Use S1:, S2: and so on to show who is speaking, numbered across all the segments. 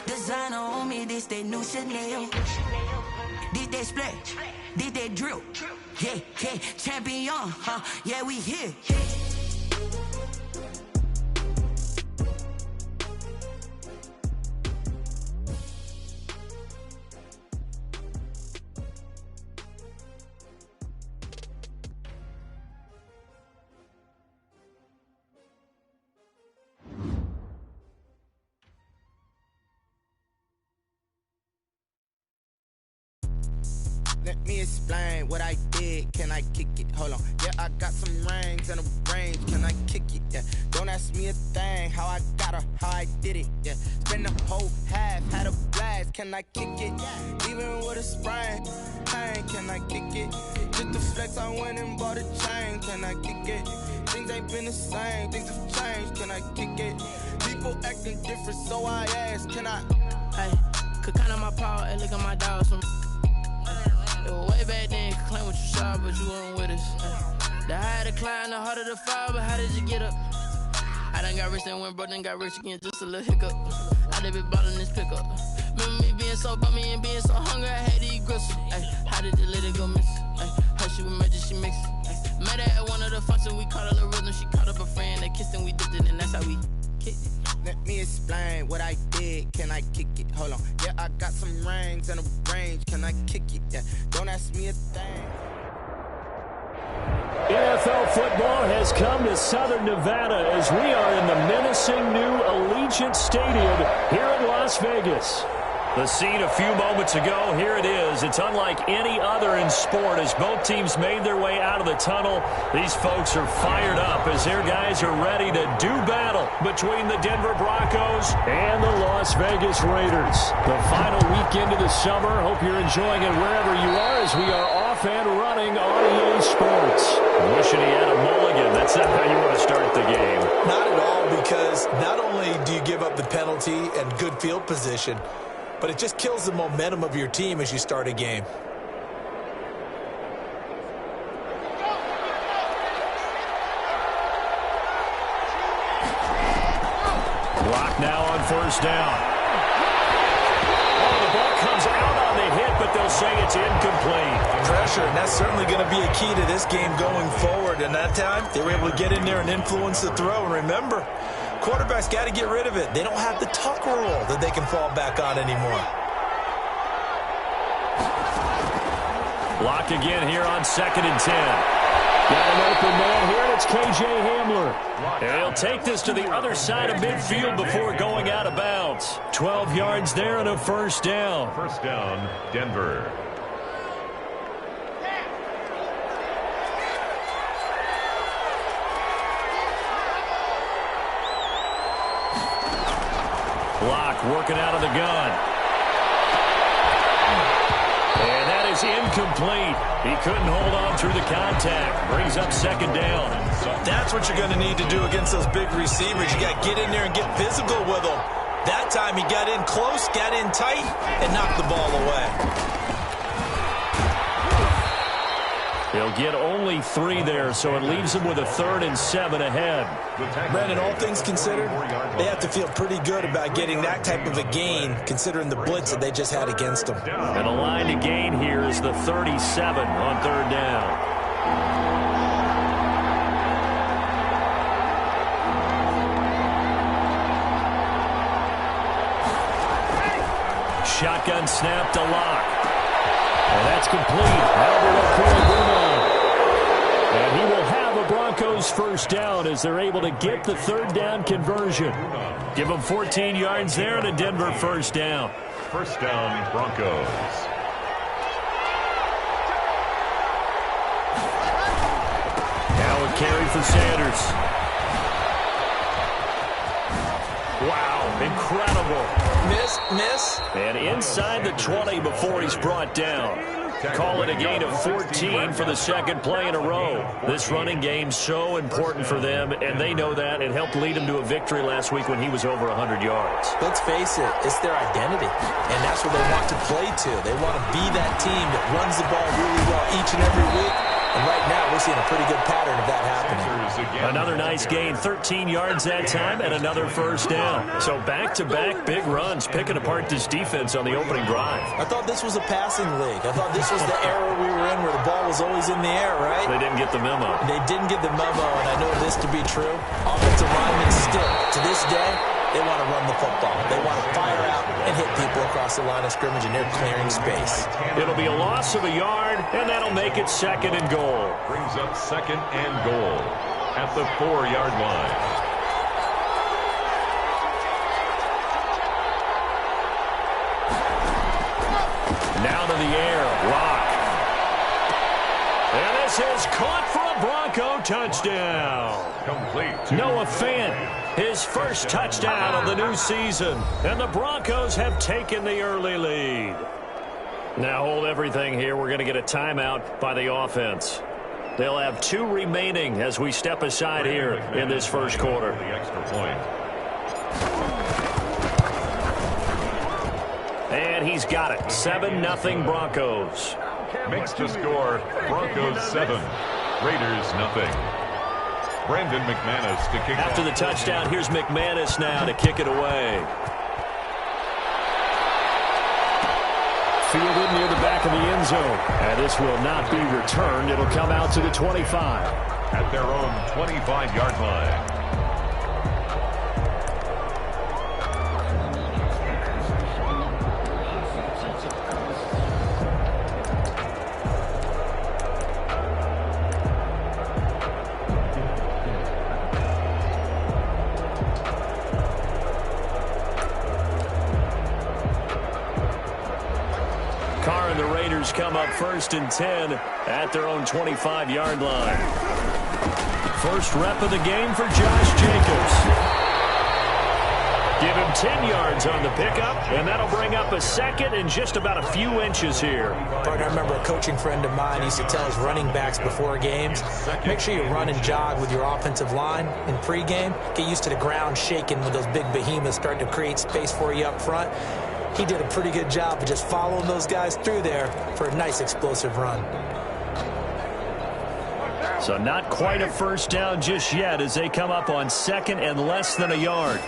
S1: Designer on me, this that new Chanel. This that splash, this that drill. Yeah, yeah, champion, huh? Yeah, we here.
S2: Let me explain what I did. Can I kick it? Hold on. Yeah, I got some rings and a range. Can I kick it? Yeah. Don't ask me a thing. How I got her, how I did it. Yeah. Spend the whole half, had a blast. Can I kick it? Even with a sprain. Pain, can I kick it? Just the flex, I went and bought a chain. Can I kick it? Things ain't been the same. Things have changed. Can I kick it? People acting different, so I ask. Can I?
S3: Hey, could count on my power and look at my dogs from. Way back then, you could claim what you saw, but you weren't with us. The higher the climb, the harder the fall, but how did you get up? I done got rich and went broke, then got rich again, just a little hiccup. I done been ballin' this pickup. Remember me being so bummy and being so hungry, I had to eat gristle. Ay, how did you let it go miss? Ay, her she was magic, she mixed. Met her at one of the functions, we caught a little rhythm. She caught up a friend, they kissed and we dipped it, and that's how we kicked it.
S2: Let me explain what I did. Can I kick it? Hold on. Yeah, I got some rings and a range. Can I kick it? Yeah. Don't ask me a thing.
S4: NFL football has come to Southern Nevada as we are in the menacing new Allegiant Stadium here in Las Vegas.
S5: The scene a few moments ago, here it is. It's unlike any other in sport as both teams made their way out of the tunnel. These folks are fired up as their guys are ready to do battle between the Denver Broncos
S4: and the Las Vegas Raiders. The final weekend of the summer. Hope you're enjoying it wherever you are as we are off and running on EA Sports.
S5: Wishing he had a mulligan. That's not how you want to start the game.
S6: Not at all, because not only do you give up the penalty and good field position, but it just kills the momentum of your team as you start a game.
S5: Block now on first down.
S4: Oh, the ball comes out on the hit, but they'll say it's incomplete.
S6: Pressure, and that's certainly going to be a key to this game going forward. And that time, they were able to get in there and influence the throw. And remember, quarterbacks got to get rid of it. They don't have the tuck rule that they can fall back on anymore.
S5: Block again here on 2nd and 10.
S4: Got an open man here, and it's K.J. Hamler.
S5: And he'll take this to the other side of midfield before going out of bounds. 12 yards there and a first down.
S7: First down, Denver.
S5: Block working out of the gun. And that is incomplete. He couldn't hold on through the contact. Brings up 2nd down.
S6: That's what you're going to need to do against those big receivers. You got to get in there and get physical with them. That time he got in close, got in tight, and knocked the ball away.
S5: He'll get only 3 there, so it leaves him with a 3rd and 7 ahead.
S6: Brandon, all things considered, they have to feel pretty good about getting that type of a gain, considering the blitz that they just had against them.
S5: And a line to gain here is the 37 on 3rd down. Shotgun snap to Lock.
S4: And that's complete. And he will have a Broncos first down as they're able to get the 3rd down conversion.
S5: Give them 14 yards there and a Denver first down.
S7: First down, Broncos.
S5: Now a carry for Sanders. Wow, incredible.
S6: Miss.
S5: And inside the 20 before he's brought down. Call it a gain of 14 for the 2nd play in a row. This running game so important for them, and they know that. It helped lead him to a victory last week when he was over 100 yards.
S6: Let's face it, it's their identity, and that's what they want to play to. They want to be that team that runs the ball really well each and every week, And right now, we're seeing a pretty good pattern of that happening.
S5: Another nice gain, 13 yards that time, and another first down. So back-to-back big runs, picking apart this defense on the opening drive.
S6: I thought this was a passing league. I thought this was the era we were in where the ball was always in the air, right?
S5: They didn't get the memo.
S6: They didn't get the memo, and I know this to be true. Offensive linemen still, to this day, they want to run the football. They want to fire out and hit people across the line of scrimmage, and they're clearing space.
S5: It'll be a loss of a yard, and that'll make it second and goal.
S7: Brings up second and goal at the 4-yard line.
S5: Now to the air, Rock. And this is caught for a Bronco touchdown.
S7: Complete.
S5: Noah Fant, his first touchdown of the new season. And the Broncos have taken the early lead. Now hold everything here. We're going to get a timeout by the offense. They'll have 2 remaining as we step aside here in this first quarter.
S7: The extra point.
S5: And he's got it. 7-0 Broncos.
S7: Makes the score Broncos 7, Raiders nothing. Brandon McManus to kick
S5: After
S7: off.
S5: the touchdown, here's McManus now to kick it away. Fielded near the back of the end zone. And this will not be returned. It'll come out to the 25.
S7: At their own 25-yard line.
S5: Come up 1st and 10 at their own 25-yard line. First rep of the game for Josh Jacobs. Give him 10 yards on the pickup, and that'll bring up a second and just about a few inches here.
S6: Partner, I remember a coaching friend of mine used to tell his running backs before games, make sure you run and jog with your offensive line in pregame. Get used to the ground shaking when those big behemoths start to create space for you up front. He did a pretty good job of just following those guys through there for a nice explosive run.
S5: So not quite a first down just yet as they come up on second and less than a yard.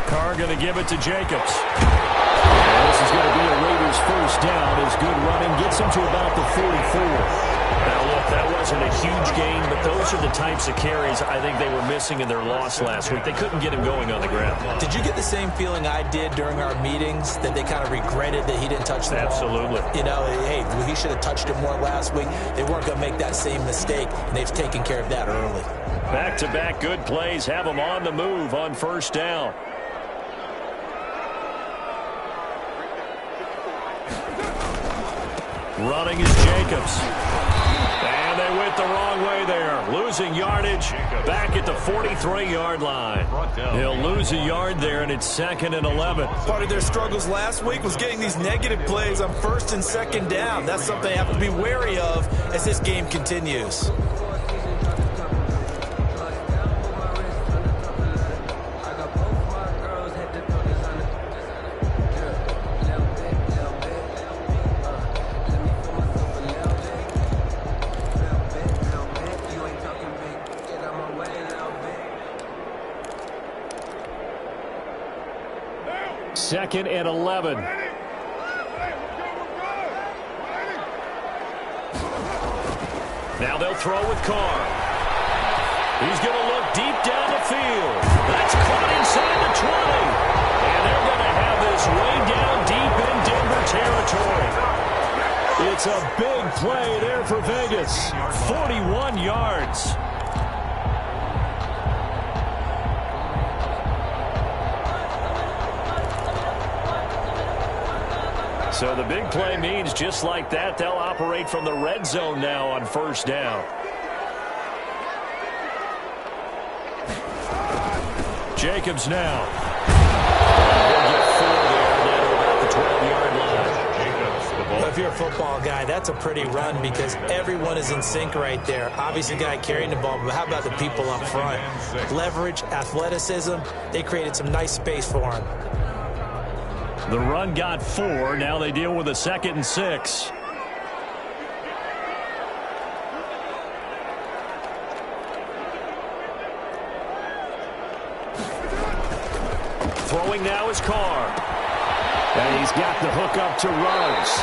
S5: Carr going to give it to Jacobs. And this is going to be a Raiders first down as good running gets them to about the 44. Now, look, that wasn't a huge gain, but those are the types of carries I think they were missing in their loss last week. They couldn't get him going on the ground.
S6: Did you get the same feeling I did during our meetings, that they kind of regretted that he didn't touch the ball?
S5: Absolutely.
S6: You know, hey, he should have touched it more last week. They weren't going to make that same mistake, and they've taken care of that early.
S5: Back-to-back good plays have them on the move on first down. Running is Jacobs. And they went the wrong way there. Losing yardage back at the 43-yard line. He'll lose a yard there, and it's 2nd and 11.
S6: Part of their struggles last week was getting these negative plays on 1st and 2nd down. That's something they have to be wary of as this game continues.
S5: Second and 11. Now they'll throw with Carr. He's going to look deep down the field. That's caught inside the 20. And they're going to have this way down deep in Denver territory. It's a big play there for Vegas. 41 yards. So the big play means just like that, they'll operate from the red zone now on first down. Jacobs now. They'll get 4 there, down to about the 12-yard line.
S7: Jacobs, the ball.
S6: Well, if you're a football guy, that's a pretty run because everyone is in sync right there. Obviously, the guy carrying the ball, but how about the people up front? Leverage, athleticism, they created some nice space for him.
S5: The run got 4. Now they deal with a 2nd and 6.
S4: And he's got the hook up to Rose.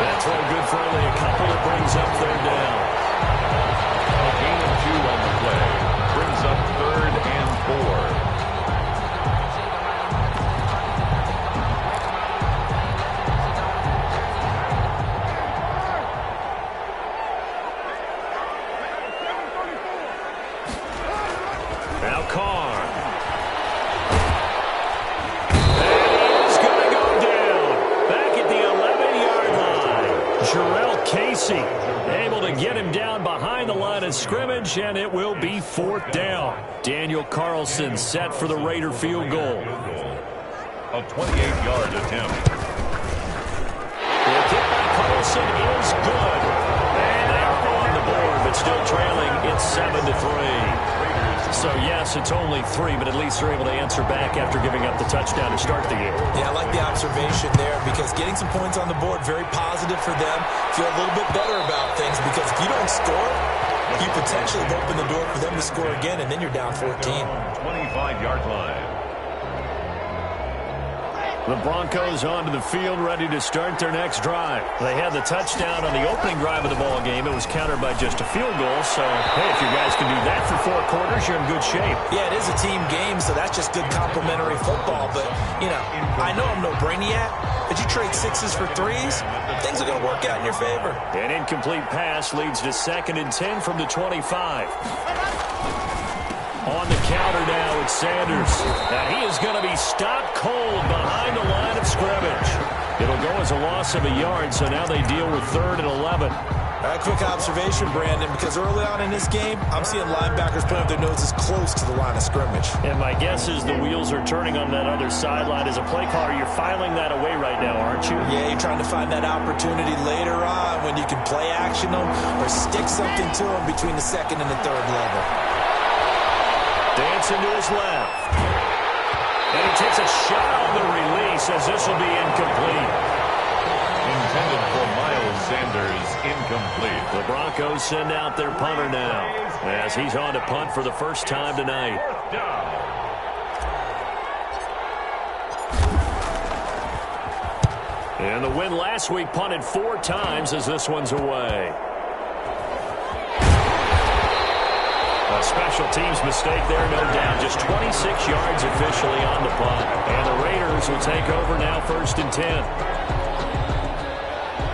S4: That's all good for only a couple. That brings up third down.
S7: A gain of 2 on the play. Brings up 3rd and 4.
S4: Now Carr. And he's going to go down. Back at the 11-yard line. Jarrell Casey able to get him down behind the line of scrimmage, and it will be 4th down. Daniel Carlson set for the Raider field goal.
S7: A 28-yard attempt.
S4: The kick by Carlson is good. And they are on the board, but still trailing. It's 7-3. So, yes, it's only 3, but at least they're able to answer back after giving up the touchdown to start the game.
S6: Yeah, I like the observation there because getting some points on the board, very positive for them. Feel a little bit better about things because if you don't score, you potentially open the door for them to score again, and then you're down 14.
S7: 25-yard line.
S4: The Broncos onto the field, ready to start their next drive. They had the touchdown on the opening drive of the ball game. It was countered by just a field goal. So, hey, if you guys can do that for 4 quarters, you're in good shape.
S6: Yeah, it is a team game, so that's just good complementary football. But, you know, I know I'm no brainiac, but you trade 6s for 3s, things are going to work out in your favor.
S4: An incomplete pass leads to 2nd and 10 from the 25. On the counter now, it's Sanders. Now he is going to be stopped cold behind the line of scrimmage. It'll go as a loss of a yard, so now they deal with 3rd and 11.
S6: A quick observation, Brandon, because early on in this game, I'm seeing linebackers putting up their noses close to the line of scrimmage.
S4: And my guess is the wheels are turning on that other sideline. As a play caller, you're filing that away right now, aren't you?
S6: Yeah, you're trying to find that opportunity later on when you can play action them or stick something to them between the 2nd and the 3rd level.
S4: Dancing to his left. And he takes a shot on the release as this will be incomplete.
S7: Intended for Miles Sanders, incomplete.
S4: The Broncos send out their punter now as he's on to punt for the first time tonight. And the win last week punted 4 times as this one's away. A special teams mistake there, no doubt. Just 26 yards officially on the punt. And the Raiders will take over now, 1st and 10.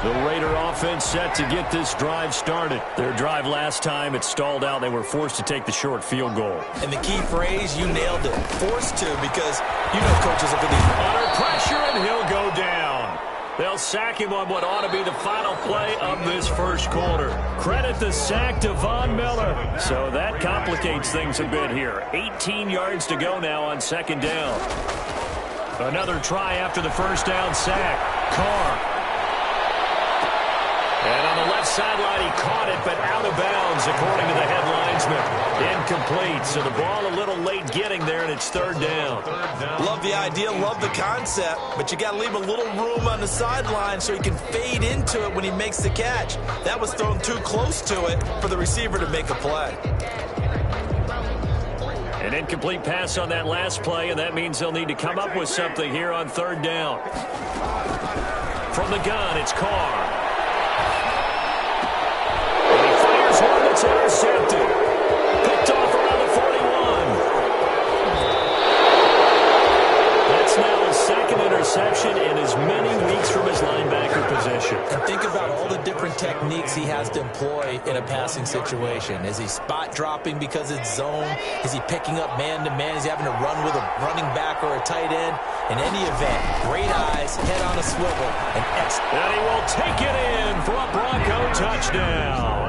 S4: The Raider offense set to get this drive started. Their drive last time, it stalled out. They were forced to take the short field goal.
S6: And the key phrase, you nailed it. Forced to, because you know coaches look at these.
S4: Under pressure, and he'll go down. They'll sack him on what ought to be the final play of this first quarter. Credit the sack to Von Miller. So that complicates things a bit here. 18 yards to go now on 2nd down. Another try after the first down sack. Carr. And on the left sideline, he caught it, but out of bounds, according to the head linesman. Incomplete, so the ball a little late getting there, and it's 3rd down.
S6: Love the idea, love the concept, but you got to leave a little room on the sideline so he can fade into it when he makes the catch. That was thrown too close to it for the receiver to make a play.
S4: An incomplete pass on that last play, and that means they'll need to come up with something here on 3rd down. From the gun, it's Carr. One that's intercepted. Picked off around the 41. That's now his 2nd interception in as many weeks from his linebacker position.
S6: And think about all the different techniques he has to employ in a passing situation. Is he spot dropping because it's zone? Is he picking up man-to-man? Is he having to run with a running back or a tight end? In any event, great eyes, head on a swivel, and excellent.
S4: And he will take it in for a Bronco touchdown.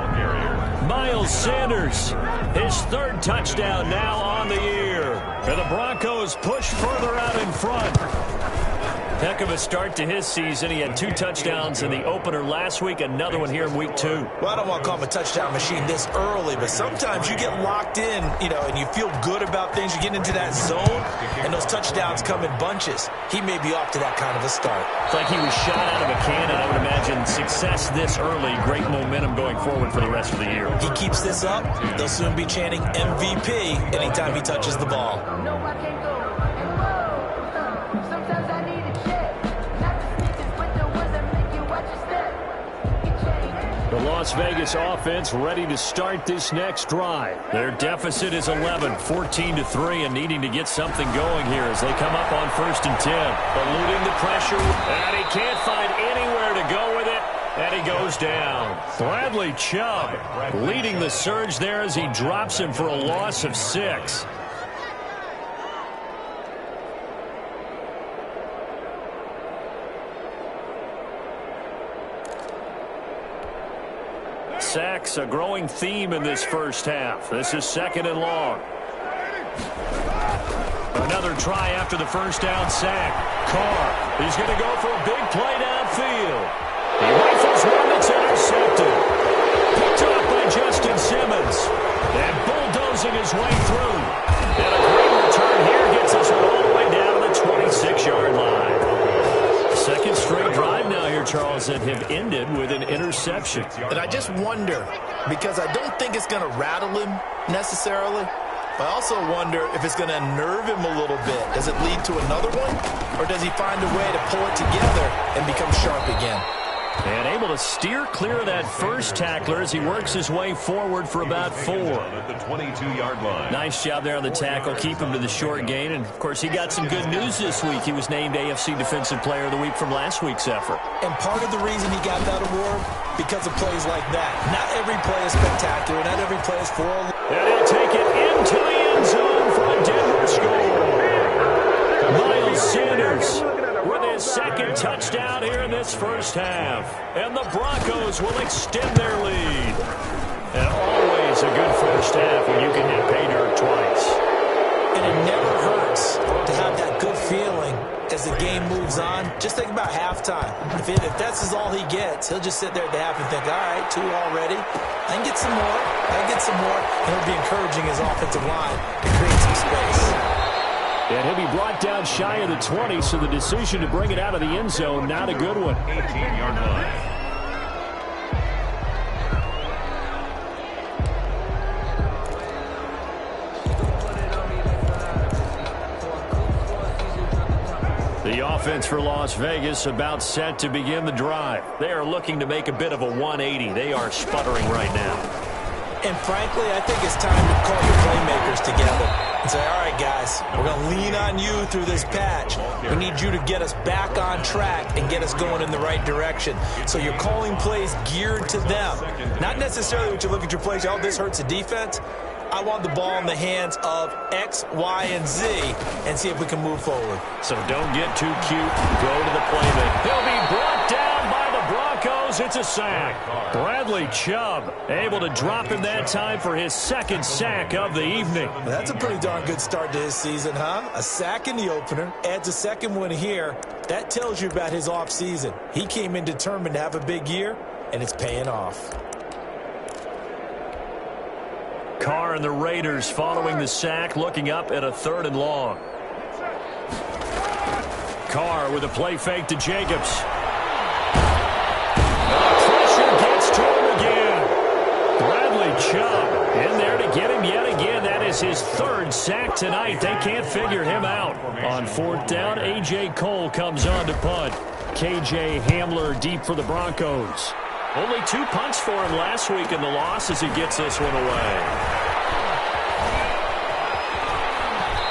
S4: Miles Sanders, his 3rd touchdown now on the year. And the Broncos push further out in front. Heck of a start to his season. He had 2 touchdowns in the opener last week, another one here in week 2.
S6: Well, I don't want to call him a touchdown machine this early, but sometimes you get locked in, you know, and you feel good about things. You get into that zone, and those touchdowns come in bunches. He may be off to that kind of a start.
S4: It's like he was shot out of a cannon. I would imagine success this early, great momentum going forward for the rest of the year.
S6: He keeps this up, they'll soon be chanting MVP anytime he touches the ball.
S8: No, I can't go. Sometimes I
S4: The Las Vegas offense ready to start this next drive. Their deficit is 11, 14-3, and needing to get something going here as they come up on 1st and 10. Eluding the pressure, and he can't find anywhere to go with it, and he goes down. Bradley Chubb leading the surge there as he drops him for a loss of 6. Sacks, a growing theme in this first half. This is 2nd and long. Another try after the first down sack. Carr, he's going to go for a big play downfield. He rifles one that's intercepted. Picked up by Justin Simmons. And bulldozing his way through. And a great return here gets us all the way down to the 26-yard line. Second straight drive now here, Charles, that have ended with an interception.
S6: And I just wonder, because I don't think it's going to rattle him necessarily, but I also wonder if it's going to unnerve him a little bit. Does it lead to another one? Or does he find a way to pull it together and become sharp again?
S4: And able to steer clear of that first tackler as he works his way forward for about 4.
S7: At the 22-yard line.
S4: Nice job there on the tackle. Keep him to the short gain. And, of course, he got some good news this week. He was named AFC Defensive Player of the Week from last week's effort.
S6: And part of the reason he got that award, because of plays like that. Not every play is spectacular. Not every play is for a...
S4: And he'll take it into the end zone for a Denver score. Miles Sanders with his second touchdown here in this first half. And the Broncos will extend their lead. And always a good first half when you can hit pay dirt twice.
S6: And it never hurts to have that good feeling as the game moves on. Just think about halftime. If that's all he gets, he'll just sit there at the half and think, all right, 2 already. I can get some more. I can get some more. And he'll be encouraging his offensive line to create some space.
S4: And he'll be brought down shy of the 20, so the decision to bring it out of the end zone, not a good one.
S7: 18-yard line.
S4: The offense for Las Vegas about set to begin the drive. They are looking to make a bit of a 180. They are sputtering right now.
S6: And frankly, I think it's time to call your playmakers together and say, all right, guys, we're going to lean on you through this patch. We need you to get us back on track and get us going in the right direction. So you're calling plays geared to them. Not necessarily what you look at your plays, oh, this hurts the defense. I want the ball in the hands of X, Y, and Z and see if we can move forward.
S4: So don't get too cute. Go to the playmaker. He'll be brought down by the Broncos. It's a sack. Bradley Chubb able to drop him that time for his second sack of the evening.
S6: Well, that's a pretty darn good start to his season, huh? A sack in the opener, adds a second one here. That tells you about his offseason. He came in determined to have a big year, and it's paying off.
S4: Carr and the Raiders following the sack, looking up at a 3rd and long. Carr with a play fake to Jacobs. Pressure gets to him again. Bradley Chubb in there to get him yet again. That is his 3rd sack tonight. They can't figure him out. On 4th down, A.J. Cole comes on to punt. K.J. Hamler deep for the Broncos. Only 2 punts for him last week in the loss as he gets this one away.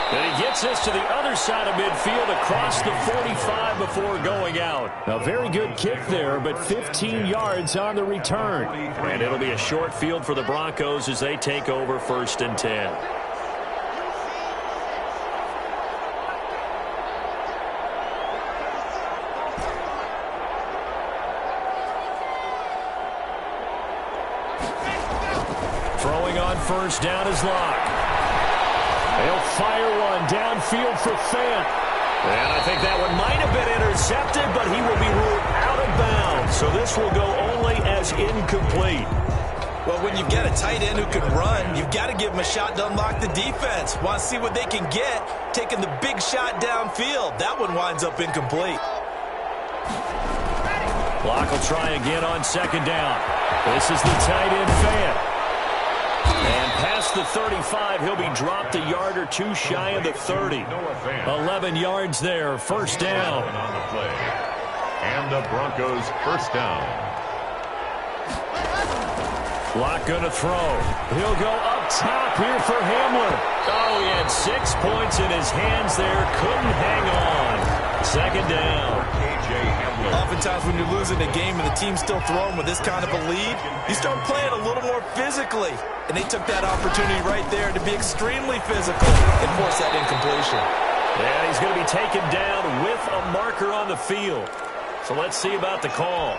S4: And he gets this to the other side of midfield across the 45 before going out. A very good kick there, but 15 yards on the return. And it'll be a short field for the Broncos as they take over 1st and 10. Throwing on 1st down is Locke. They'll fire one downfield for Fant. And I think that one might have been intercepted, but he will be ruled out of bounds. So this will go only as incomplete.
S6: Well, when you've got a tight end who can run, you've got to give him a shot to unlock the defense. Want to see what they can get, taking the big shot downfield. That one winds up incomplete.
S4: Locke will try again on 2nd down. This is the tight end Fant.
S5: And past the 35, he'll be dropped a yard or two shy of the 30. 11 yards there, first down.
S7: On the play. And the Broncos first down.
S5: Locke going to throw. He'll go up top here for Hamler. Oh, he had 6 points in his hands there. Couldn't hang on. Second down.
S6: Oftentimes when you're losing a game and the team's still throwing with this kind of a lead, you start playing a little more physically. And they took that opportunity right there to be extremely physical and force that incompletion.
S5: And he's going to be taken down with a marker on the field. So let's see about the call.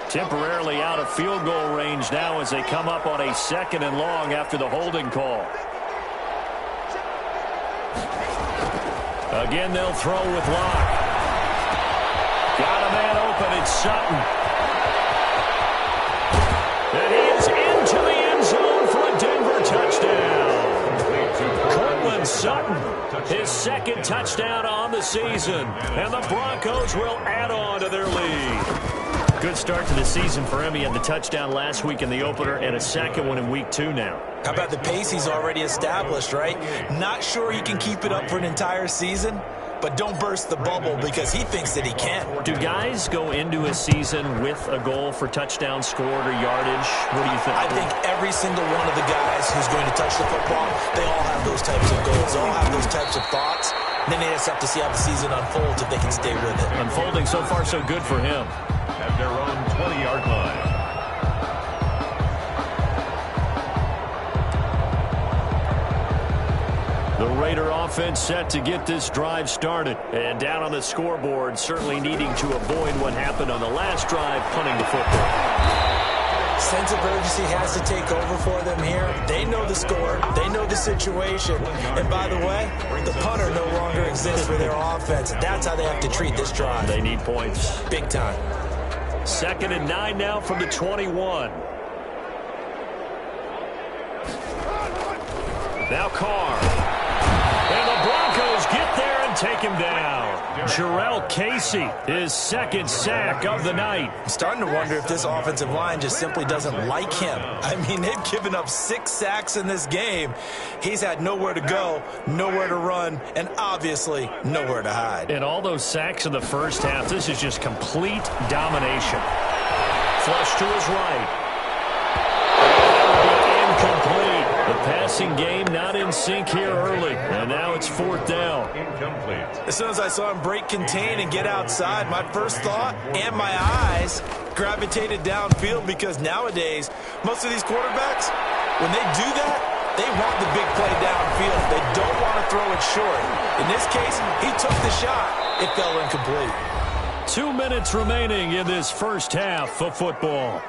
S5: Temporarily out of field goal range now as they come up on a 2nd and long after the holding call. Again, they'll throw with Locke. Got a man open. It's Sutton. And he is into the end zone for a Denver touchdown. Cortland Sutton, his 2nd touchdown on the season. And the Broncos will add on to their lead. Good start to the season for him. He had the touchdown last week in the opener and a 2nd one in week 2 now.
S6: How about the pace he's already established, right? Not sure he can keep it up for an entire season, but don't burst the bubble because he thinks that he can.
S5: Do guys go into a season with a goal for touchdown scored or yardage? What do you think?
S6: I think every single one of the guys who's going to touch the football, they all have those types of goals. They all have those types of thoughts. And then they just have to see how the season unfolds if they can stay with it.
S5: Unfolding so far so good for him.
S7: At their own 20-yard line.
S5: The Raider offense set to get this drive started. And down on the scoreboard, certainly needing to avoid what happened on the last drive, punting the football.
S6: Sense of urgency has to take over for them here. They know the score. They know the situation. And by the way, the punter no longer exists for their offense. That's how they have to treat this drive.
S5: They need points.
S6: Big time.
S5: 2nd and 9 now from the 21. Now Carr. And the Broncos get there and take him down. Jarrell Casey, his 2nd sack of the night.
S6: I'm starting to wonder if this offensive line just simply doesn't like him. I mean, they've given up 6 sacks in this game. He's had nowhere to go, nowhere to run, and obviously nowhere to hide.
S5: And all those sacks in the first half, this is just complete domination. Flush to his right. Incomplete. The passing game not in sync here early. And now it's 4th down.
S7: Incomplete.
S6: As soon as I saw him break contain and get outside, my first thought and my eyes gravitated downfield because nowadays, most of these quarterbacks, when they do that, they want the big play downfield. They don't want to throw it short. In this case, he took the shot. It fell incomplete.
S5: 2 minutes remaining in this first half of football.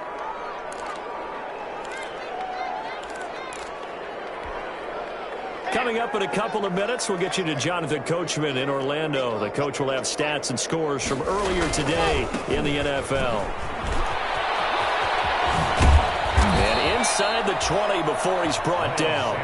S5: Coming up in a couple of minutes, we'll get you to Jonathan Coachman in Orlando. The coach will have stats and scores from earlier today in the NFL. And inside the 20 before he's brought down.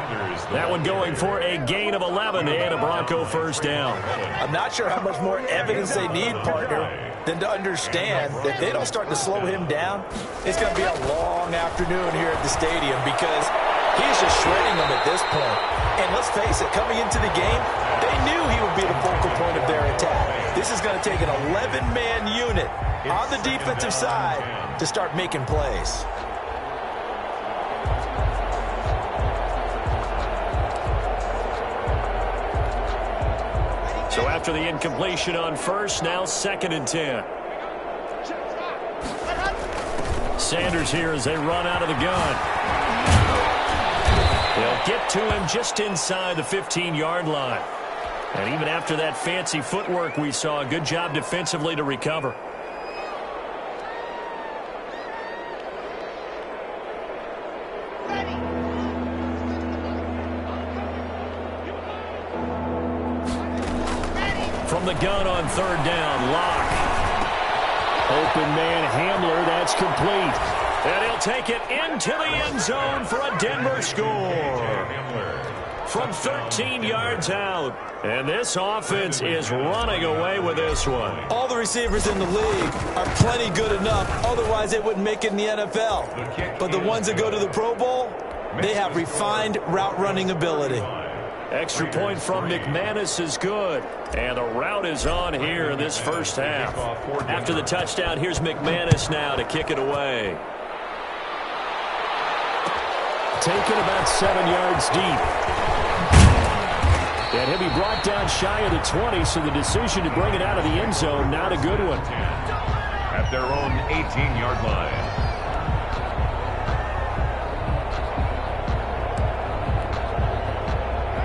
S5: That one going for a gain of 11 and a Bronco first down.
S6: I'm not sure how much more evidence they need, partner, than to understand that if they don't start to slow him down, it's going to be a long afternoon here at the stadium because he's just shredding them at this point. And let's face it, coming into the game, they knew he would be the focal point of their attack. This is going to take an 11-man unit on the defensive side to start making plays.
S5: So after the incompletion on first, now 2nd and 10. Sanders here as they run out of the gun. They'll get to him just inside the 15-yard line. And even after that fancy footwork we saw, a good job defensively to recover. From the gun on 3rd down, Locke. Open man Hamler, that's complete. And he'll take it into the end zone for a Denver score. from 13 yards out. And this offense is running away with this one.
S6: All the receivers in the league are plenty good enough. Otherwise, they wouldn't make it in the NFL. But the ones that go to the Pro Bowl, they have refined route running ability.
S5: Extra point from McManus is good. And the route is on here in this first half. After the touchdown, here's McManus now to kick it away. Taken about 7 yards deep. And he'll be brought down shy of the 20, so the decision to bring it out of the end zone, not a good one.
S7: At their own 18-yard line.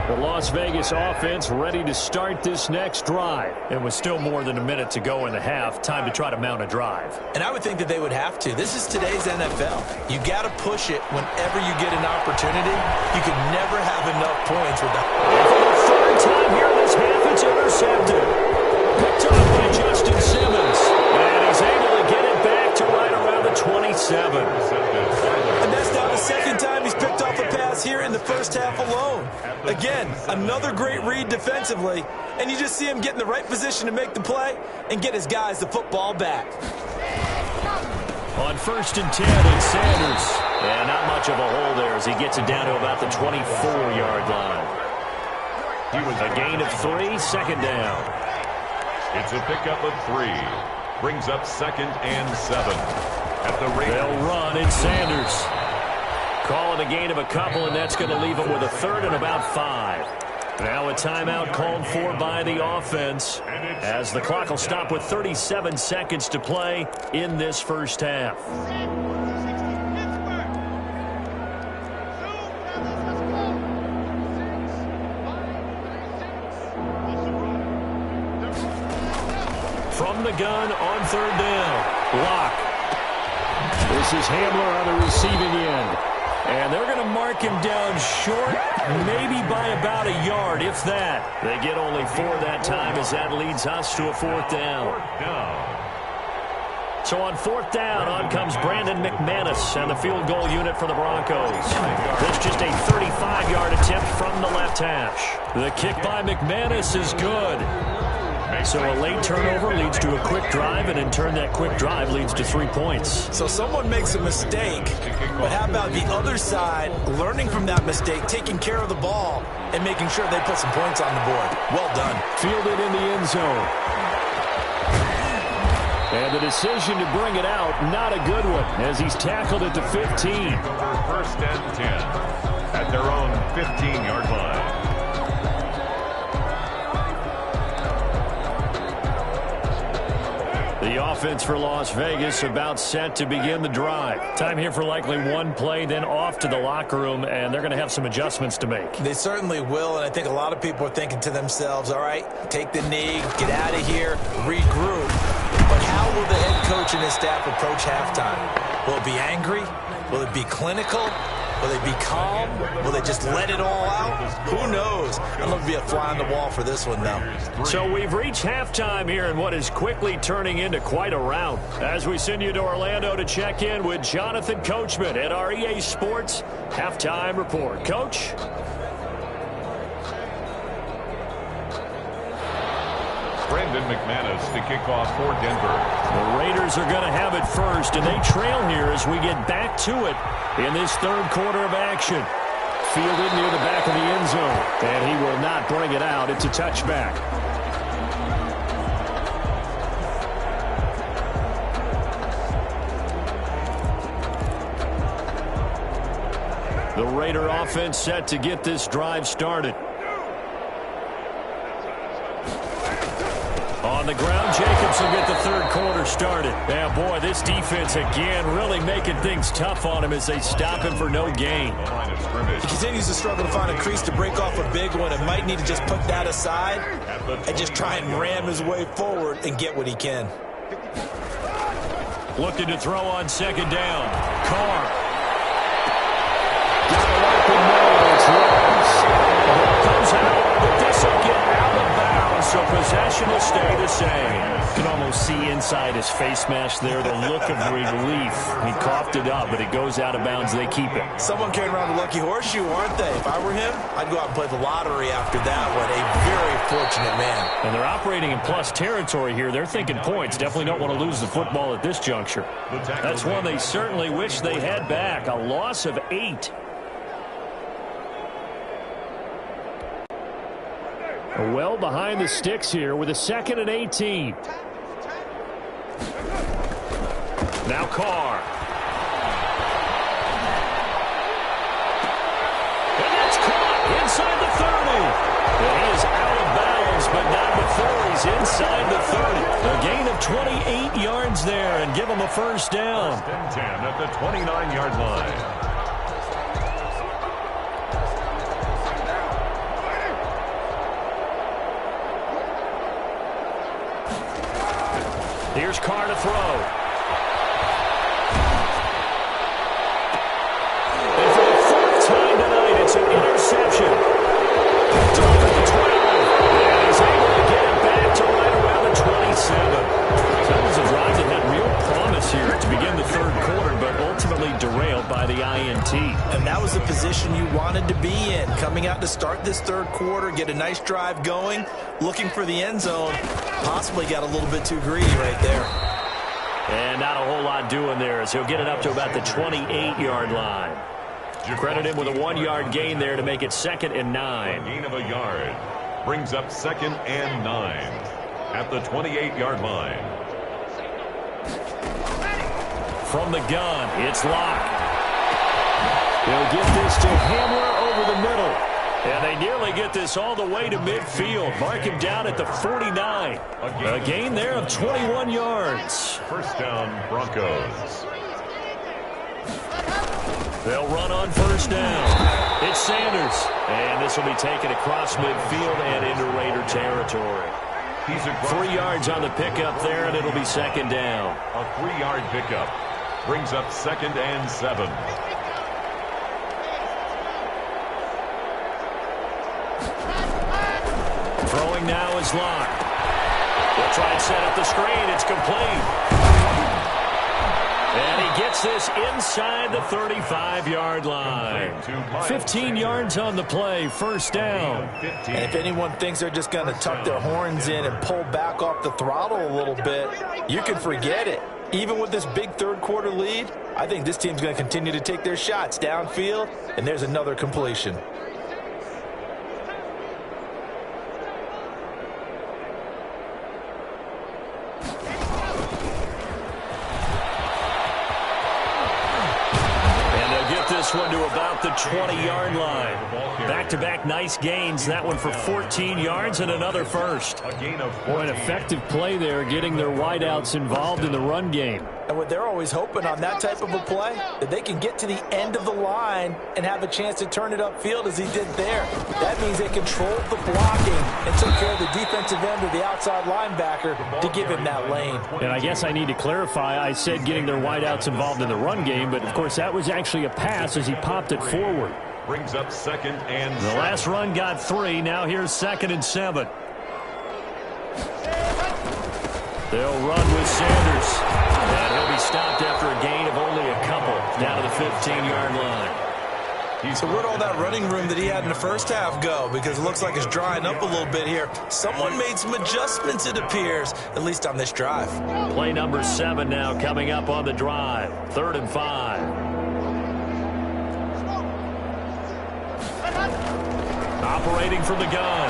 S5: The Las Vegas offense ready to start this next drive. And with still more than a minute to go in the half, time to try to mount a drive.
S6: And I would think that they would have to. This is today's NFL. You got to push it whenever you get an opportunity. You can never have enough points with that.
S5: And for the third time here in this half, it's intercepted. Picked off by Justin Simmons. And he's able to get it back to right around the 27.
S6: And that's now the second time he's picked off a pass here in the first half alone. Again, another great read defensively, and you just see him get in the right position to make the play and get his guys the football back.
S5: On 1st and 10, it's Sanders. And not much of a hole there as he gets it down to about the 24-yard line. A gain of 3, second down.
S7: It's a pickup of 3. Brings up 2nd and 7. At the Raiders.
S5: They'll run, it's Sanders. Calling a gain of a couple, and that's going to leave them with a third and about 5. Now a timeout called for by the offense as the clock will stop with 37 seconds to play in this first half. From the gun on 3rd down. Lock. This is Hamler on the receiving end. And they're going to mark him down short, maybe by about a yard, if that. They get only 4 that time as that leads us to a 4th down. So on 4th down, on comes Brandon McManus and the field goal unit for the Broncos. This just a 35-yard attempt from the left hash. The kick by McManus is good. So a late turnover leads to a quick drive, and in turn that quick drive leads to 3 points.
S6: So someone makes a mistake, but how about the other side learning from that mistake, taking care of the ball, and making sure they put some points on the board? Well done.
S5: Fielded in the end zone. And the decision to bring it out, not a good one, as he's tackled at the 15.
S7: 1st and 10 at their own 15-yard line.
S5: The offense for Las Vegas about set to begin the drive. Time here for likely one play, then off to the locker room, and they're going to have some adjustments to make.
S6: They certainly will, and I think a lot of people are thinking to themselves, all right, take the knee, get out of here, regroup. But how will the head coach and his staff approach halftime? Will it be angry? Will it be clinical? Will they be calm? Will they just let it all out? Who knows? I'm going to be a fly on the wall for this one, though.
S5: So we've reached halftime here in what is quickly turning into quite a rout. As we send you to Orlando to check in with Jonathan Coachman at our EA Sports Halftime Report. Coach?
S7: Brandon McManus to kick off for Denver.
S5: The Raiders are going to have it first, and they trail here as we get back to it in this 3rd quarter of action. Fielded near the back of the end zone, and he will not bring it out. It's a touchback. The Raider offense set to get this drive started. On the ground, Jacobs will get the 3rd quarter started. Yeah, boy, this defense again really making things tough on him as they stop him for no gain.
S6: He continues to struggle to find a crease to break off a big one and might need to just put that aside and just try and ram his way forward and get what he can.
S5: Looking to throw on 2nd down. Carr. Got it open there. It's Rose. The ball comes out, but this will get out of bounds, so possession will stay the same. You can almost see inside his face mask there the look of relief. He coughed it up, but it goes out of bounds. They keep it.
S6: Someone carrying around the lucky horseshoe, aren't they? If I were him, I'd go out and play the lottery after that one. A very fortunate man.
S5: And they're operating in plus territory here. They're thinking points. Definitely don't want to lose the football at this juncture. That's one they certainly wish they had back. A loss of 8. Well behind the sticks here with a 2nd and 18. Now Carr. And that's caught inside the 30. And he is out of bounds, but not before he's inside the 30. A gain of 28 yards there and give him a first down.
S7: 1st and 10 at the 29-yard line.
S5: Here's Carr to throw. And for the 4th time tonight, it's an interception. It's off at the 12. And he's able to get it back to right around the 27. That was a drive that had real promise here to begin the 3rd quarter, but ultimately derailed by the INT.
S6: And that was the position you wanted to be in. Coming out to start this 3rd quarter, get a nice drive going, looking for the end zone. Possibly got a little bit too greedy right there.
S5: And not a whole lot doing there as he'll get it up to about the 28-yard line. Credit him with a 1-yard gain there to make it 2nd and 9.
S7: A gain of a yard brings up 2nd and 9 at the 28-yard line.
S5: From the gun, it's Locke. They'll get this to Hamler over the middle. And they nearly get this all the way to midfield. Mark him down at the 49. A gain there of 21 yards.
S7: First down, Broncos.
S5: They'll run on first down. It's Sanders. And this will be taken across midfield and into Raider territory. 3 yards on the pickup there, and it'll be 2nd down.
S7: A 3-yard pickup brings up 2nd and 7.
S5: Throwing now is Locke. They'll try and set up the screen. It's complete. And he gets this inside the 35-yard line. 15 yards on the play. First down.
S6: And if anyone thinks they're just going to tuck their horns in and pull back off the throttle a little bit, you can forget it. Even with this big 3rd quarter lead, I think this team's going to continue to take their shots downfield, and there's another completion.
S5: One to about the 20-yard line. Back-to-back nice gains. That one for 14 yards and another first. An effective play there, getting their wideouts involved in the run game.
S6: And what they're always hoping on that type of a play, that they can get to the end of the line and have a chance to turn it upfield as he did there. That means they controlled the blocking and took care of the defensive end or the outside linebacker to give him that lane.
S5: And I guess I need to clarify, I said getting their wideouts involved in the run game, but of course that was actually a pass as he popped it forward.
S7: Brings up 2nd and 7.
S5: The last run got 3. Now here's 2nd and 7. They'll run with Sanders. And he'll be stopped after a gain of only a couple down to the 15-yard line.
S6: So where'd all that running room that he had in the first half go? Because it looks like it's drying up a little bit here. Someone made some adjustments, it appears, at least on this drive.
S5: Play number 7 now coming up on the drive. 3rd and 5. Operating from the gun.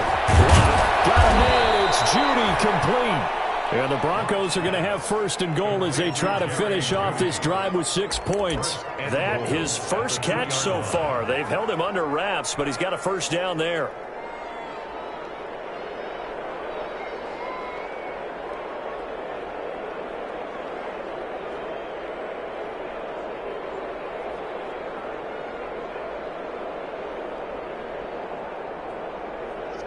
S5: Got a man. It's Judy complete. And the Broncos are going to have 1st and goal as they try to finish off this drive with 6 points. That his first catch so far. They've held him under wraps, but he's got a first down there.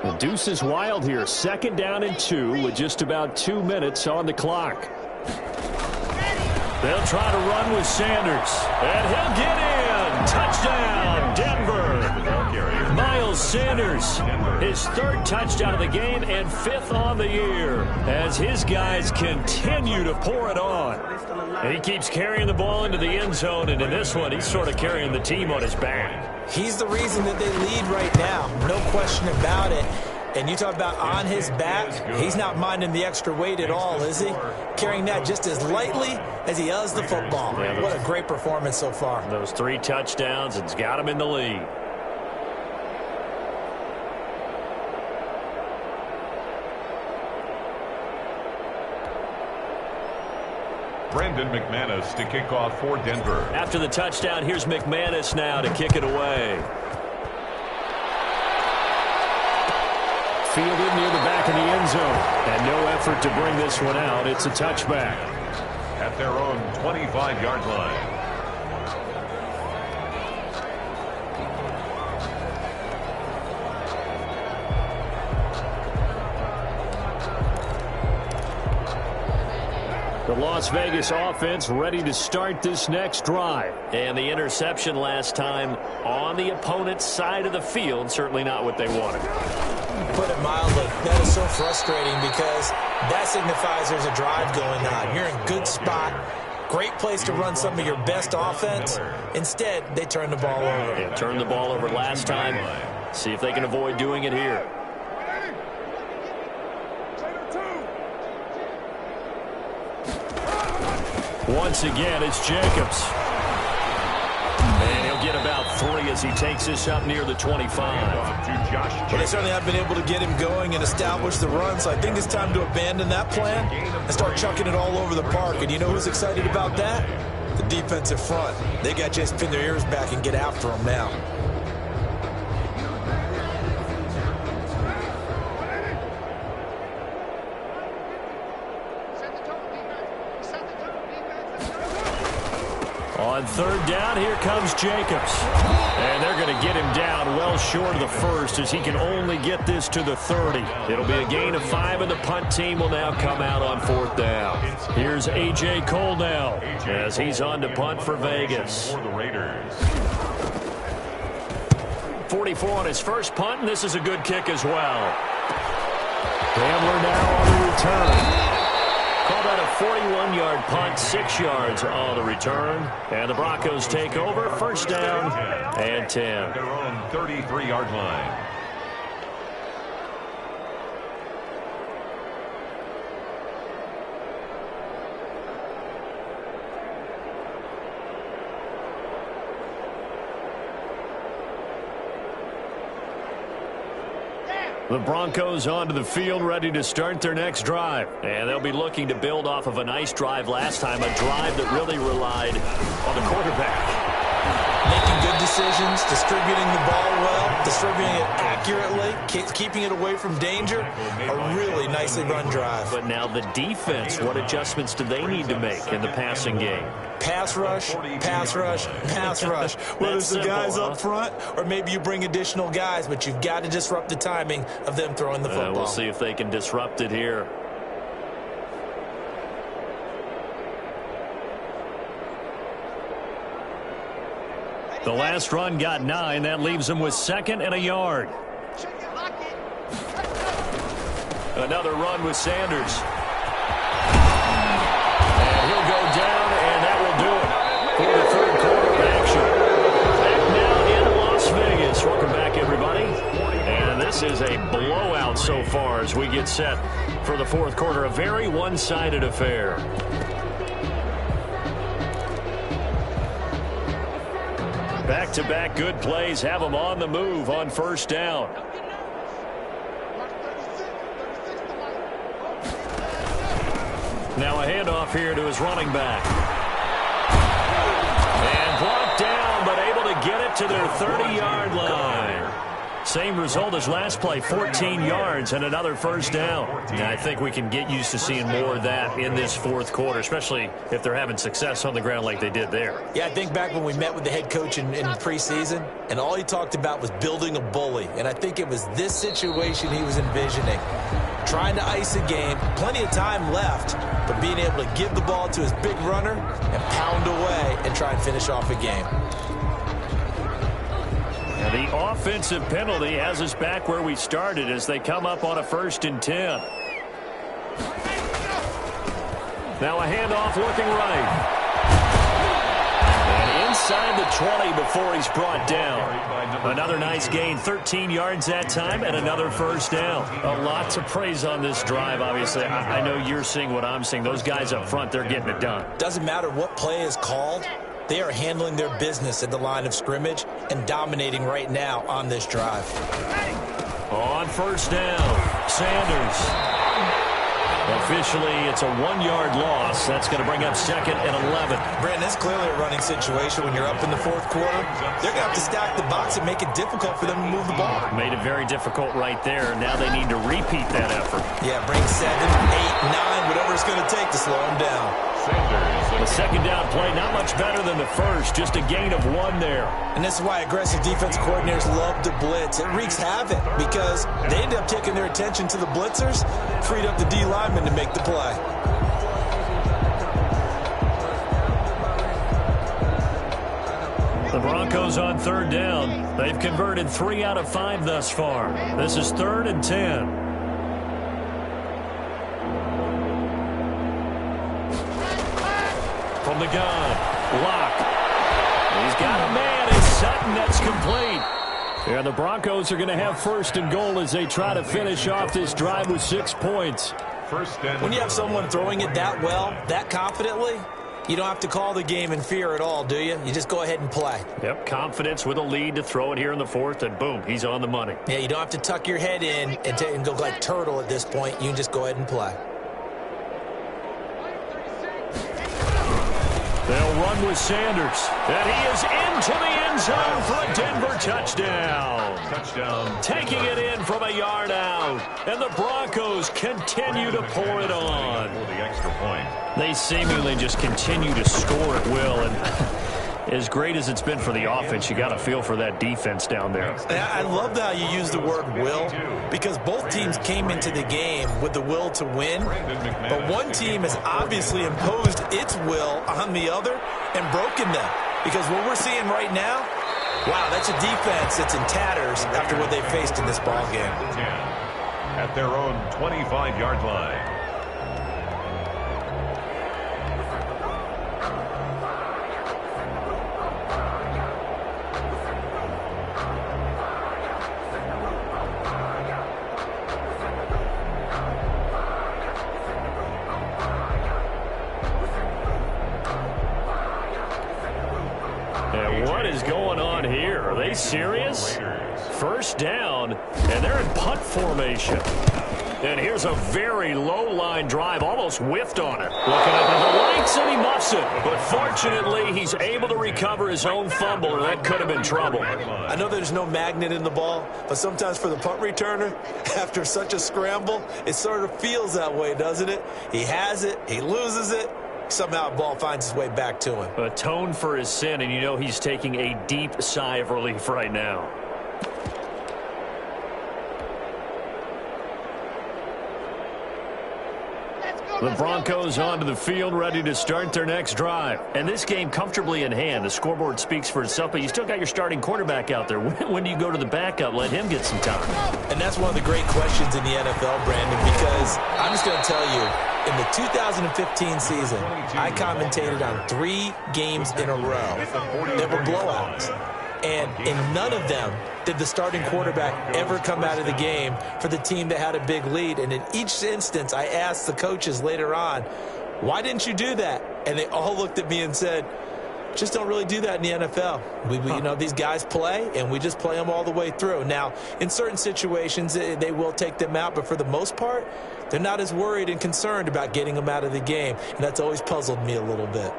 S5: The deuce is wild here. 2nd down and 2 with just about 2 minutes on the clock. They'll try to run with Sanders. And he'll get in. Touchdown, Denver.
S4: Miles Sanders, his third touchdown of the game and fifth on the year as his guys continue to pour it on. And he keeps carrying the ball into the end zone, and in this one, he's sort of carrying the team on his back.
S6: He's the reason that they lead right now, no question about it. And you talk about on his back, he's not minding the extra weight at all, is he? Carrying that just as lightly as he does the football. Yeah, what a great performance so far.
S4: Those 3 touchdowns, it's got him in the lead.
S7: Brandon McManus to kick off for Denver.
S4: After the touchdown, here's McManus now to kick it away. Fielded near the back of the end zone. And no effort to bring this one out. It's a touchback.
S7: At their own 25-yard line.
S4: The Las Vegas offense ready to start this next drive. And the interception last time on the opponent's side of the field, certainly not what they wanted.
S6: Put it mildly, that is so frustrating because that signifies there's a drive going on. You're in good spot, great place to run some of your best offense. Instead, they turn the ball over.
S4: Yeah, turned the ball over last time. See if they can avoid doing it here. Once again, it's Jacobs. And he'll get about 3 as he takes this up near the 25.
S6: Well, they certainly have been able to get him going and establish the run, so I think it's time to abandon that plan and start chucking it all over the park. And you know who's excited about that? The defensive front. They got to just pin their ears back and get after him now.
S4: On third down, here comes Jacobs. And they're going to get him down well short of the first as he can only get this to the 30. It'll be a gain of 5, and the punt team will now come out on 4th down. Here's A.J. Cole now as he's on to punt for Vegas.
S7: For the Raiders.
S4: 44 on his first punt, and this is a good kick as well. Hamler now on the return. Call that a 41-yard punt, 6 yards on the return. And the Broncos take over, first down and 10.
S7: Their own 33-yard line.
S4: The Broncos onto the field, ready to start their next drive. And they'll be looking to build off of a nice drive last time, a drive that really relied on the quarterback.
S6: Making good decisions, distributing the ball well, distributing it accurately, keeping it away from danger. A really nicely run drive.
S4: But now the defense, what adjustments do they need to make in the passing game?
S6: Pass rush, pass rush, pass rush. Whether it's the guys up front or maybe you bring additional guys, but you've got to disrupt the timing of them throwing the football.
S4: We'll see if they can disrupt it here. The last run got 9. That leaves them with 2nd and a yard. Another run with Sanders. And he'll go down, and that will do it for the third quarter of action. Back now in Las Vegas. Welcome back, everybody. And this is a blowout so far as we get set for the fourth quarter. A very one-sided affair. Back-to-back good plays have them on the move on first down. Now a handoff here to his running back. And blocked down, but able to get it to their 30-yard line. Same result as last play, 14 yards and another first down. Now, I think we can get used to seeing more of that in this fourth quarter, especially if they're having success on the ground like they did there.
S6: Yeah, I think back when we met with the head coach in preseason, and all he talked about was building a bully. And I think it was this situation he was envisioning. Trying to ice a game, plenty of time left, but being able to give the ball to his big runner and pound away and try and finish off a game.
S4: And The offensive penalty has us back where we started as they come up on a 1st and 10. Now a handoff looking right. And inside the 20 before he's brought down. Another nice gain, 13 yards that time, and another 1st down. A lot to praise on this drive, obviously. I know you're seeing what I'm seeing. Those guys up front, they're getting it done.
S6: Doesn't matter what play is called. They are handling their business at the line of scrimmage and dominating right now on this drive.
S4: On 1st down, Sanders. Officially, it's a 1-yard loss. That's going to bring up 2nd and 11.
S6: Brandon, it's clearly a running situation when you're up in the 4th quarter. They're going to have to stack the box and make it difficult for them to move the ball.
S4: Made it very difficult right there. Now they need to repeat that effort.
S6: Yeah, bring 7, 8, 9, whatever it's going to take to slow them down.
S4: The 2nd down play, not much better than the 1st. Just a gain of 1 there.
S6: And this is why aggressive defense coordinators love to blitz. It wreaks havoc because they end up taking their attention to the blitzers, freed up the D linemen to make the play.
S4: The Broncos on 3rd down. They've converted 3 out of 5 thus far. This is 3rd and 10. From the gun, Locke. He's got a man, and Sutton, that's complete. Yeah, the Broncos are going to have 1st and goal as they try to finish off this drive with 6 points.
S6: When you have someone throwing it that well, that confidently, you don't have to call the game in fear at all, do you? You just go ahead and play.
S4: Yep, confidence with a lead to throw it here in the 4th, and boom, he's on the money.
S6: Yeah, you don't have to tuck your head in and go like turtle at this point. You can just go ahead and play.
S4: They'll run with Sanders, and he is into the end zone for a Denver touchdown. Taking it in from a yard out, and the Broncos continue to pour it on. They seemingly just continue to score at will, and as great as it's been for the offense, you got to feel for that defense down there.
S6: I love how you use the word will, because both teams came into the game with the will to win, but one team has obviously imposed its will on the other and broken them. Because what we're seeing right now, wow, that's a defense that's in tatters after what they faced in this ball game.
S7: At their own 25-yard line.
S4: What is going on here? Are they serious? 1st down, and they're in punt formation. And here's a very low line drive, almost whiffed on it. Looking up at the lights, and he muffs it. But fortunately, he's able to recover his own fumble, or that could have been trouble.
S6: I know there's no magnet in the ball, but sometimes for the punt returner, after such a scramble, it sort of feels that way, doesn't it? He has it, he loses it. Somehow the ball finds its way back to him.
S4: Atone for his sin, and you know he's taking a deep sigh of relief right now. The Broncos onto the field, ready to start their next drive. And this game comfortably in hand. The scoreboard speaks for itself, but you still got your starting quarterback out there. When do you go to the backup? Let him get some time.
S6: And that's one of the great questions in the NFL, Brandon, because I'm just going to tell you, in the 2015 season, I commentated on 3 games in a row that were blowouts. And in none of them did the starting quarterback ever come out of the game for the team that had a big lead. And in each instance, I asked the coaches later on, why didn't you do that? And they all looked at me and said, just don't really do that in the NFL. You know, these guys play, and we just play them all the way through. Now, in certain situations, they will take them out, but for the most part, they're not as worried and concerned about getting them out of the game. And that's always puzzled me a little bit.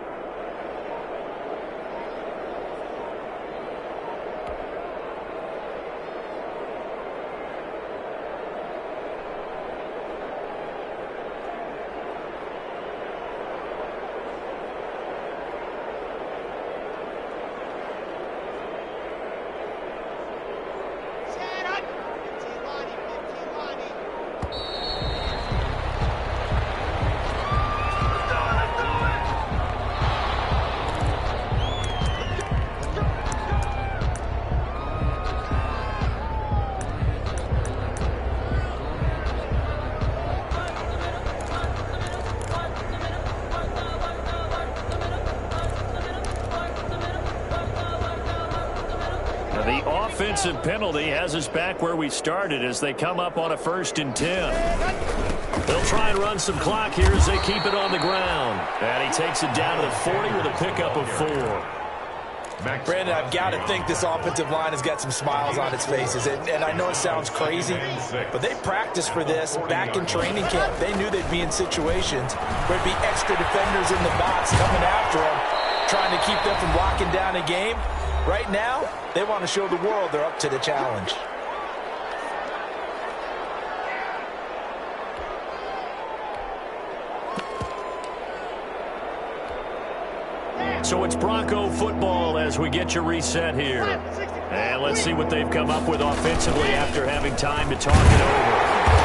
S4: offensive penalty has us back where we started as they come up on a 1st and 10. They'll try and run some clock here as they keep it on the ground. And he takes it down to the 40 with a pickup of 4.
S6: Brandon, I've got to think this offensive line has got some smiles on its faces. And I know it sounds crazy, but they practiced for this back in training camp. They knew they'd be in situations where there'd be extra defenders in the box coming after them, trying to keep them from locking down a game. Right now, they want to show the world they're up to the challenge.
S4: So it's Bronco football as we get you reset here. And let's see what they've come up with offensively after having time to talk it over.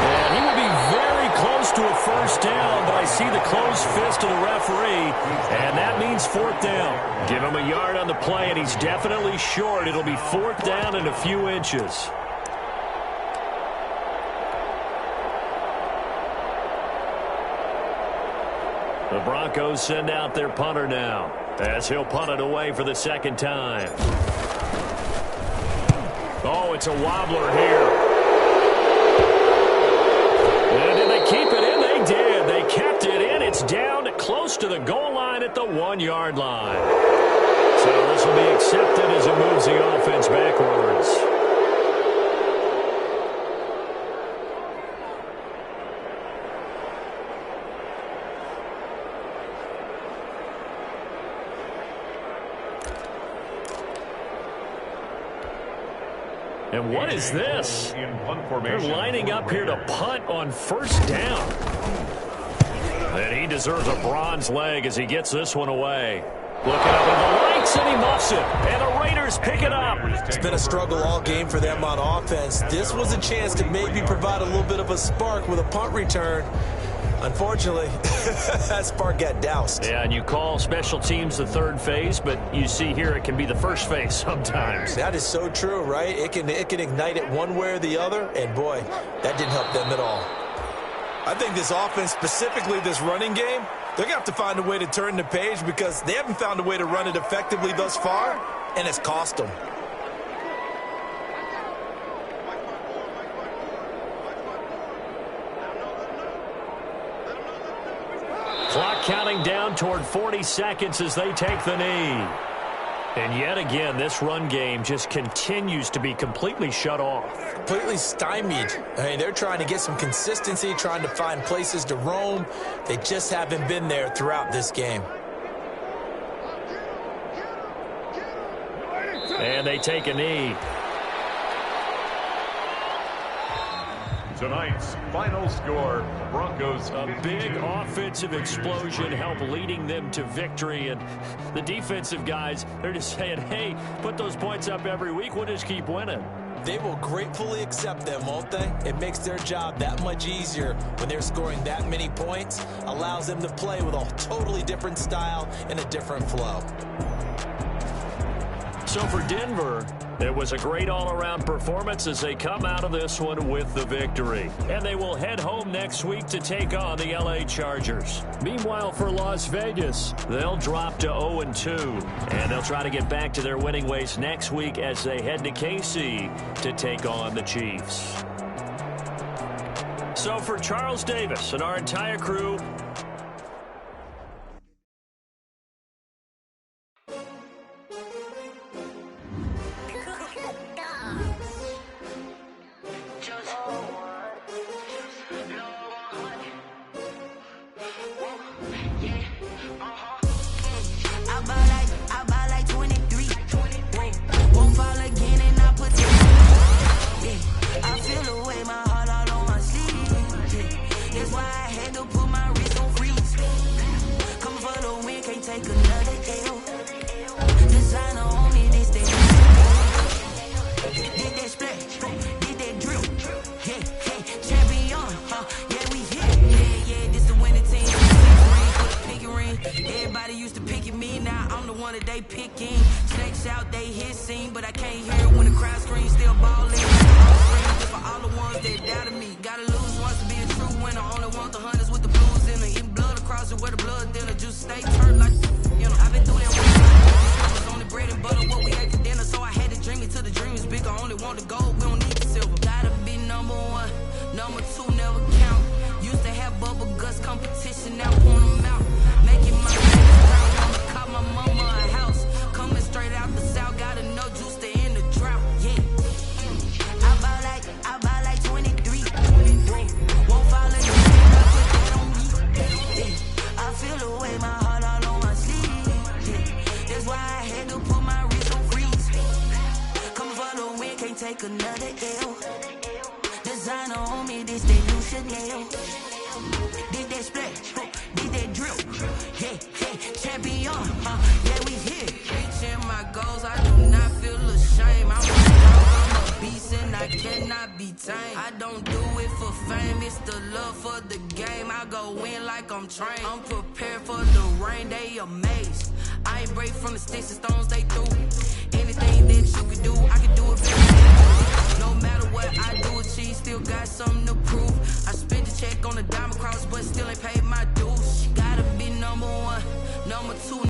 S4: And he will be very close to a 1st down, but I see the closed fist of the referee, and that means 4th down. Give him a yard on the play, and he's definitely short. It'll be 4th down and a few inches. The Broncos send out their punter now, as he'll punt it away for the 2nd time. Oh, it's a wobbler here. And did they keep it in? They did. They kept it in. It's down close to the goal line at the 1-yard line. So this will be accepted as it moves the offense backwards. And what is this? They're lining up here to punt on 1st down. And he deserves a bronze leg as he gets this one away. Looking up at the lights, and he muffs it. And the Raiders pick it up.
S6: It's been a struggle all game for them on offense. This was a chance to maybe provide a little bit of a spark with a punt return. Unfortunately, that spark got doused.
S4: Yeah, and you call special teams the 3rd phase, but you see here it can be the 1st phase sometimes.
S6: That is so true, right? It can ignite it one way or the other, and boy, that didn't help them at all. I think this offense, specifically this running game, they're going to have to find a way to turn the page because they haven't found a way to run it effectively thus far, and it's cost them.
S4: Clock counting down toward 40 seconds as they take the knee. And yet again, this run game just continues to be completely shut off.
S6: Completely stymied. I mean, they're trying to get some consistency, trying to find places to roam. They just haven't been there throughout this game.
S4: And they take a knee.
S7: Tonight's final score, Broncos.
S4: A big offensive explosion helped leading them to victory. And the defensive guys, they're just saying, hey, put those points up every week. We'll just keep winning.
S6: They will gratefully accept them, won't they? It makes their job that much easier when they're scoring that many points. Allows them to play with a totally different style and a different flow.
S4: So for Denver, it was a great all-around performance as they come out of this one with the victory. And they will head home next week to take on the LA Chargers. Meanwhile, for Las Vegas, they'll drop to 0-2. And they'll try to get back to their winning ways next week as they head to KC to take on the Chiefs. So for Charles Davis and our entire crew,
S1: where the blood, then the juice stay turned like, I've been through that. On the bread and butter, what we ate for dinner. So I had to dream it till the dream is bigger. Only want the gold, we don't need the silver. Gotta be number one, number two never count. Used to have bubble guts competition, now point them out. Making my money, wanna cop my mama a house. Coming straight out the south, gotta know juice to end the drought. Yeah. I buy like 23. Won't fall in the game, I put that on me. Yeah. I feel the way, my heart all on my sleeve. Yeah. That's why I had to put my wrist on freeze. Coming for the win, can't take another L. Designer on me, this they new Chanel. Did that splash, did that drill. Yeah, yeah, champion, yeah, we here. Reaching my goals, I do not feel ashamed. I'm a beast and I cannot be tamed. I don't do it for fame, it's the love for the game. I go in like I'm trained. I'm prepared for the rain, they amazed. I ain't break from the sticks and stones they threw. Anything that you can do, I can do it better. No matter what I do, achieve, still got something to prove. I spent the check on the diamond cross, but still ain't paid my dues. Gotta be number one, number two.